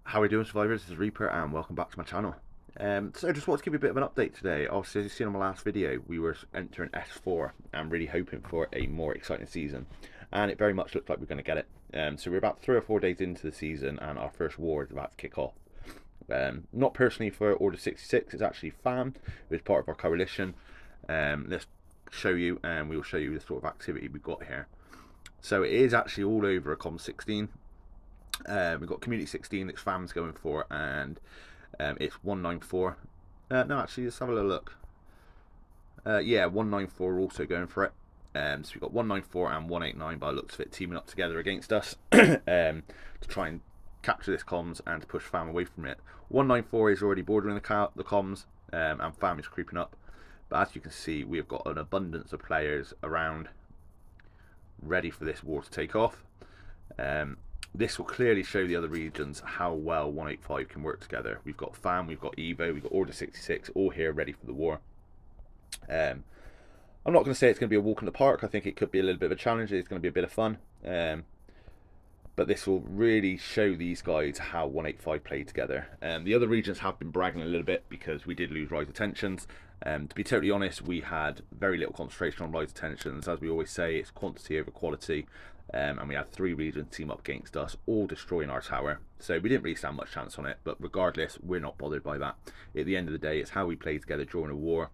How are we doing, survivors? This is Reaper and welcome back to my channel. So I just wanted to give you a bit of an update today. Obviously, as you've seen on my last video, we were entering S4 and really hoping for a more exciting season, and it very much looked like we're going to get it. So we're about 3 or 4 days into the season and our first war is about to kick off. Not personally for Order 66, it's actually FAM, who's part of our coalition. Let's show you, and we will show you the sort of activity we've got here. So it is actually all over a Com 16. We've got Community 16 that FAM's going for, and it's 194. No, actually, let's have a little look. Yeah, 194 also going for it. So we've got 194 and 189 by the looks of it teaming up together against us to try and capture this comms and to push FAM away from it. 194 is already bordering the comms, and FAM is creeping up. But as you can see, we have got an abundance of players around ready for this war to take off. This will clearly show the other regions how well 185 can work together. We've got FAM, we've got Evo, we've got Order 66, all here ready for the war. I'm not going to say it's going to be a walk in the park. I think it could be a little bit of a challenge. It's going to be a bit of fun. But this will really show these guys how 185 play together. The other regions have been bragging a little bit because we did lose rise of tensions. To be totally honest, we had very little concentration on rise of tensions. As we always say, it's quantity over quality. And we had 3 regions team up against us, all destroying our tower. So we didn't really stand much chance on it, but regardless, we're not bothered by that. At the end of the day, it's how we play together during a war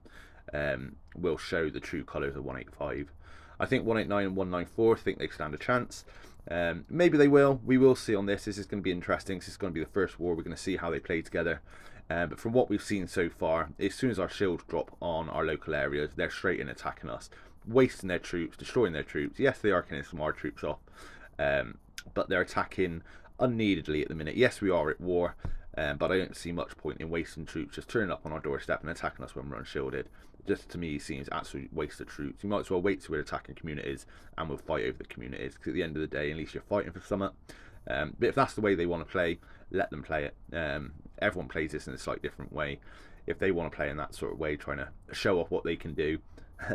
will show the true colours of 185. I think 189 and 194 think they stand a chance. Maybe they will. We will see on this. This is going to be interesting. This is going to be the first war. We're going to see how they play together. But from what we've seen so far, as soon as our shields drop on our local areas, they're straight in attacking us, wasting their troops, destroying their troops. Yes, they are killing some of our troops off, but they're attacking unneededly at the minute. Yes, we are at war, but I don't see much point in wasting troops just turning up on our doorstep and attacking us when we're unshielded. Just to me seems absolute waste of troops. You might as well wait till we're attacking communities and we'll fight over the communities, because at the end of the day, at least you're fighting for something. But if that's the way they want to play, let them play it. Everyone plays this in a slightly different way. If they want to play in that sort of way, trying to show off what they can do,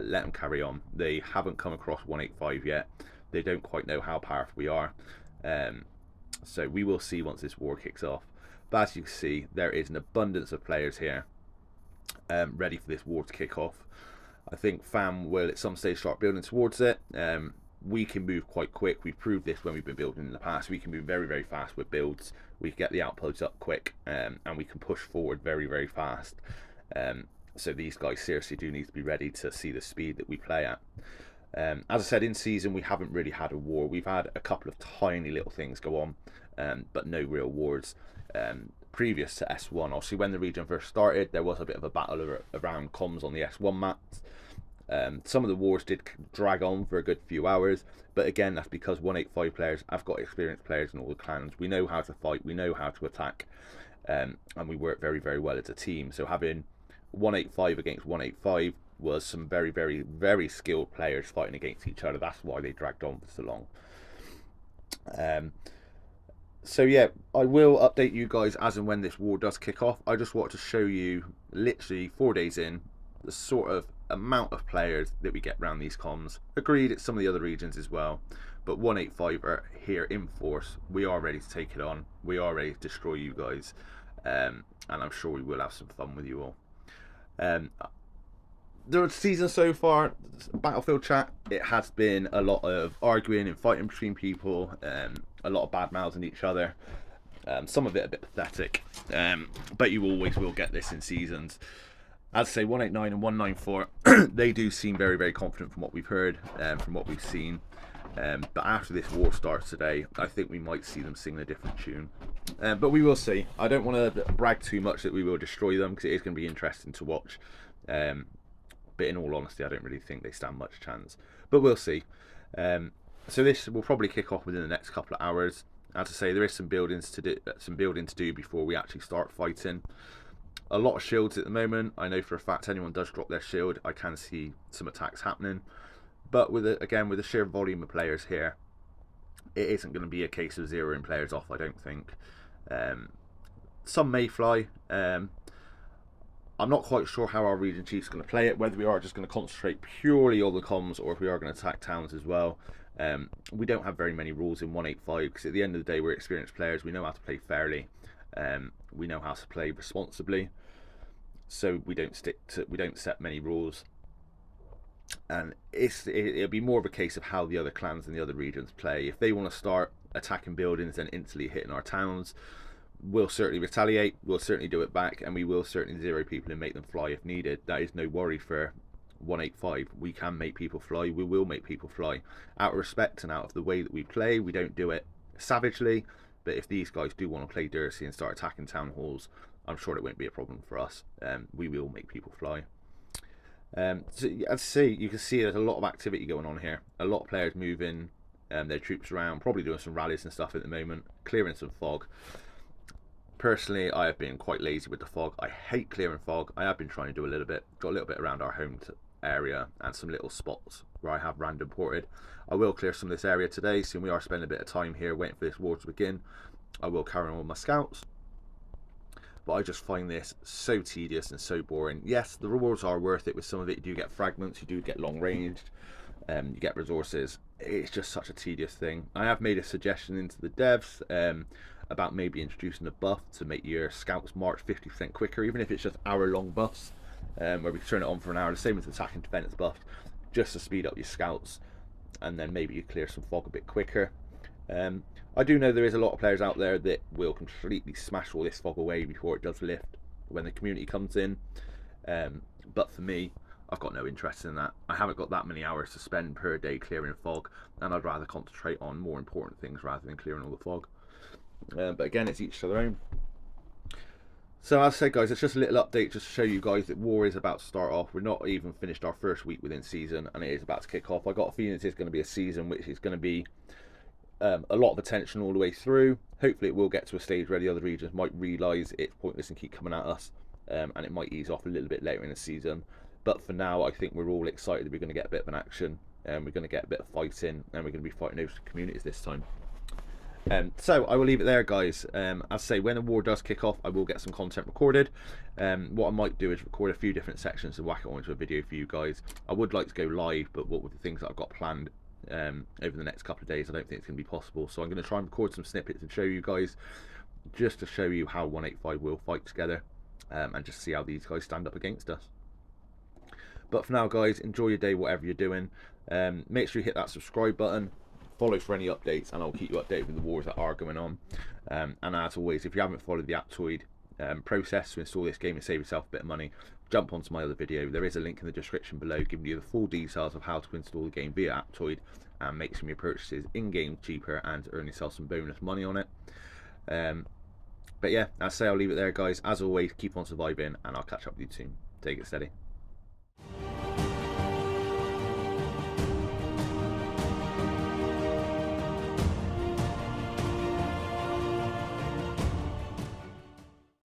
let them carry on. They haven't come across 185 yet. They don't quite know how powerful we are. So we will see once this war kicks off. But as you can see, there is an abundance of players here ready for this war to kick off. I think FAM will at some stage start building towards it. We can move quite quick. We've proved this when we've been building in the past. We can move very, very fast with builds. We can get the outposts up quick, and we can push forward very, very fast. So these guys seriously do need to be ready to see the speed that we play at. As I said, in season we haven't really had a war. We've had a couple of tiny little things go on, but no real wars. Previous to S1, obviously when the region first started, there was a bit of a battle around comms on the S1 maps. Some of the wars did drag on for a good few hours, but again, that's because 185 players have got experienced players in all the clans. We know how to fight, we know how to attack, and we work very, very well as a team. So having 185 against 185 was some very, very, very skilled players fighting against each other. That's why they dragged on for so long. So yeah, I will update you guys as and when this war does kick off. I just wanted to show you, literally 4 days in, the sort of amount of players that we get around these comms. Agreed, it's some of the other regions as well, but 185 are here in force. We are ready to take it on. We are ready to destroy you guys, and I'm sure we will have some fun with you all. The season so far, Battlefield chat, it has been a lot of arguing and fighting between people, a lot of bad mouthing each other, some of it a bit pathetic, but you always will get this in seasons. As I say, 189 and 194, they do seem very, very confident from what we've heard, from what we've seen. But after this war starts today, I think we might see them singing a different tune. But we will see. I don't want to brag too much that we will destroy them, because it is going to be interesting to watch. But in all honesty, I don't really think they stand much chance. But we'll see. So this will probably kick off within the next couple of hours. As I say, there is some building to do before we actually start fighting. A lot of shields at the moment. I know for a fact anyone does drop their shield, I can see some attacks happening. But with again, with the sheer volume of players here, it isn't going to be a case of zeroing players off, I don't think. Some may fly. I'm not quite sure how our region chief's going to play it, whether we are just going to concentrate purely on the comms or if we are going to attack towns as well. We don't have very many rules in 185, because at the end of the day, we're experienced players. We know how to play fairly. We know how to play responsibly, so we don't set many rules, and it'll be more of a case of how the other clans and the other regions play. If they want to start attacking buildings and instantly hitting our towns, we'll certainly retaliate, we'll certainly do it back, and we will certainly zero people and make them fly if needed. That is no worry for 185. We can make people fly, we will make people fly. Out of respect and out of the way that we play, we don't do it savagely, but if these guys do want to play dirty and start attacking town halls, I'm sure it won't be a problem for us. We will make people fly. So as I say, you can see there's a lot of activity going on here. A lot of players moving their troops around, probably doing some rallies and stuff at the moment, clearing some fog. Personally, I have been quite lazy with the fog. I hate clearing fog. I have been trying to do a little bit, got a little bit around our home area and some little spots where I have random ported. I will clear some of this area today, so we are spending a bit of time here waiting for this war to begin. I will carry on with my scouts, but I just find this so tedious and so boring. Yes, the rewards are worth it with some of it. You do get fragments, you do get long ranged, you get resources. It's just such a tedious thing. I have made a suggestion into the devs about maybe introducing a buff to make your scouts march 50% quicker, even if it's just hour-long buffs, where we turn it on for an hour, the same as attack and defense buff, just to speed up your scouts, and then maybe you clear some fog a bit quicker. I do know there is a lot of players out there that will completely smash all this fog away before it does lift when the community comes in, but for me, I've got no interest in that. I haven't got that many hours to spend per day clearing fog, and I'd rather concentrate on more important things rather than clearing all the fog. But again, it's each to their own. So as I said, guys, it's just a little update just to show you guys that war is about to start off. We're not even finished our first week within season, and it is about to kick off. I got a feeling it's going to be a season which is going to be a lot of attention all the way through. Hopefully it will get to a stage where the other regions might realise it's pointless and keep coming at us, and it might ease off a little bit later in the season. But for now, I think we're all excited that we're going to get a bit of an action, and we're going to get a bit of fighting, and we're going to be fighting those communities this time. So I will leave it there, guys. As I say, when the war does kick off, I will get some content recorded. What I might do is record a few different sections and whack it onto a video for you guys. I would like to go live, but what with the things that I've got planned over the next couple of days, I don't think it's going to be possible. So I'm going to try and record some snippets and show you guys, just to show you how 185 will fight together, and just see how these guys stand up against us. But for now, guys, enjoy your day, whatever you're doing. Make sure you hit that subscribe button, follow for any updates, and I'll keep you updated with the wars that are going on. And as always, if you haven't followed the Appcoins process to install this game and save yourself a bit of money, jump onto my other video. There is a link in the description below giving you the full details of how to install the game via Appcoins and make some of your purchases in-game cheaper and earn yourself some bonus money on it. But yeah, as I say, I'll leave it there, guys. As always, keep on surviving, and I'll catch up with you soon. Take it steady.